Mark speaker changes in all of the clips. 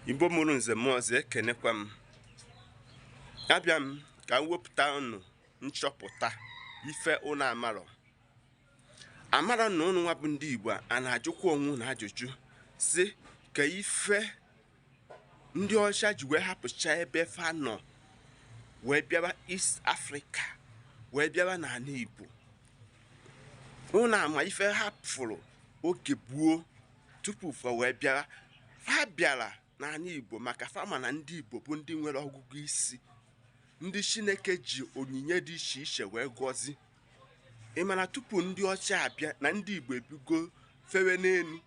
Speaker 1: Igbo mụrụ nze Maazi ekenekwa m. Abịa m ka m wepụta unu nchọpụta ife unu amara na unu nwa bụ ndị Igbo a na-ajụkwa onwe unu ajụjụ si ka ife ndị ọcha ji wee hapụcha ebe fa nọ wee bịaba East Africa wee bịaba n'ala Igbo. Unu ama ife hapụrụ oge gboo tupu fa wee bịara. Fa bịara n'ala Igbo maka fama na ndị Igbo bụ ndị nwere ọgụgụ isi, ndị Chineke ji onyinye dị iche iche wee gọzi. Ịmana tupu ndị ọcha abịa na ndị Igbo ebigo fewe n'elu,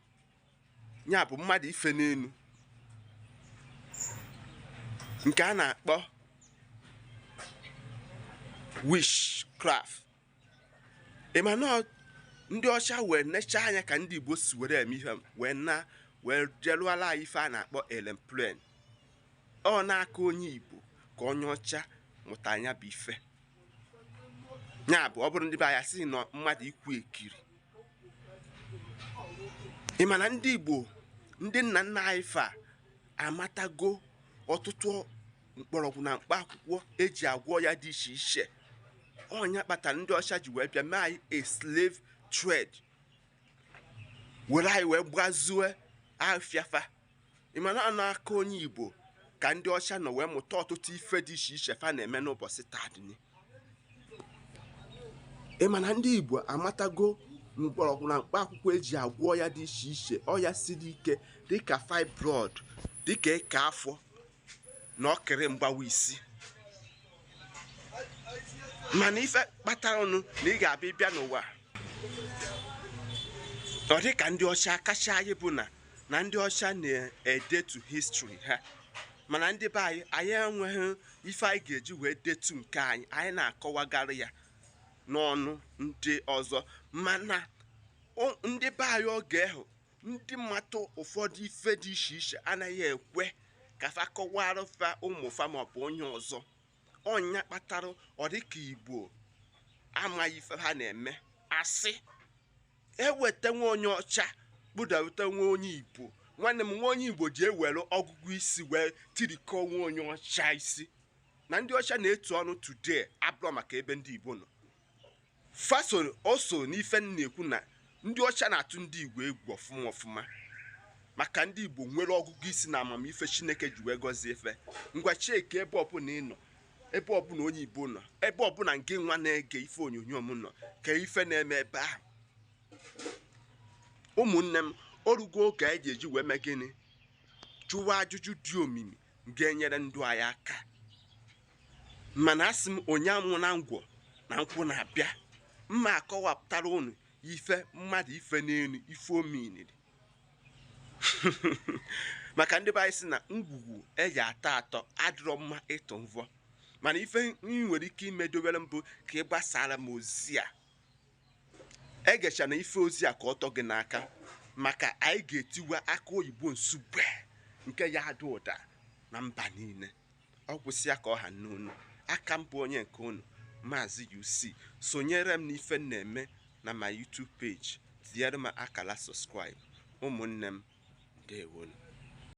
Speaker 1: ya bụ mmadụ ife n'elu, nke a na-akpọ witchcraft. Ịmana ndị ọcha wee necha anya ka ndị Igbo si were eme ihe wee jeluala anyị ife a na-akpọ elemplen. Ọ na-aka onye Igbo ka onye ọcha mụta anya bụ ife. Ya bụ ọ bụrụ ndị be anya sị na mmadụ ikwu ekiri. Ịma na ndị Igbo, ndị nna nna anyị fa amatago ọtụtụ mkpọrọgwụ na mkpa akwụkwọ eji agwọ ya dị iche iche. Ọnya kpatara ndị ọcha ji wee bịa mee anyị a slave trade, were anyị wee gbazue afiafa. Ịmana ọ na-aka onye Igbo ka ndị ọcha nọ wee mụta ọtụtụ ife dị iche iche fa na-eme n'ụbọchị taadị. Ịmana ndị Igbo amatago mkpọrọgwụ na mkpa akwụkwọ eji agwọ ya dị iche iche, ọya siri ike dịka fibroid, dịka ịka afọ na ọkịrị mgbawa isi. Mana ife kpatara ọnụ na ị ga-abịa bịa n'ụwa ọ dịka ndị ọcha kacha anyị bụ na ndị ọcha na-edetu history ha, mana ndị be anyị enweghị ife anyị ga-eji wee detu nke anyị na-akọwagara ya n'ọnụ ndị ọzọ. Mana ndị be anyị oge ahụ, ndị mmatụ ụfọdụ ife dị iche iche anaghị ekwe ka fa kọwara fa ụmụfa maọbụ onye ọzọ. Ọnya kpatara ọ dịka Igbo amaghị ife ha na-eme asị eweta nwa onye ọcha kpụdaweta nwa onye Igbo. Nwanne m, nwa onye Igbo ji ewere ọgụgụ isi wee tirikọọ nwa onye ọcha isi. Na ndị ọcha na-etu ọnụ today abụrụ maka ebe ndị Igbo nọ. O so n'ife na-ekwu na ndị ọcha na-atụ ndị Igbo egwu ọfụma ọfụma maka ndị Igbo nwere ọgụgụ isi na amamife Chineke ji wee gọzie efe. Ngwa Chike, ebe ọbụla ị nọ, ebe ọbụla onye Igbo nọ, ebe ọbụla nke nwa na-ege ife onyonyo m nọ, ka ife na-eme ebe ahụ. Ụmụnne m, orugo oge anyị ga-eji wee mee gịnị? Jụwa ajụjụ dị omimi ga-enyere ndụ anyị aka. Mana asị m onye amụ na ngwọ na nkwụ na-abịa, mma akọwapụtara unu ife mmadụ ife n'elu ife omeniri. Maka ndị be anyị sị na ngwugwu eji atọ adịrọ mma ịtụ mvọ. Mana ife nwere ike imedowere mbụ ka ị gbasara m ozi a, egecha na ife ozi a ka ọ tọ gị n'aka, maka anyị ga-etiwa aka oyibo nsugbe nke ya ada ụda na mba niile. Ọ kwụsịa ka ọ ha n'unu. Aka mbụ onye nke unu, Maazi-UC. Sonyere m n'ife m na-eme na my YouTube page, tinyere m akala subscribe. Ụmụnne m, ndewonu.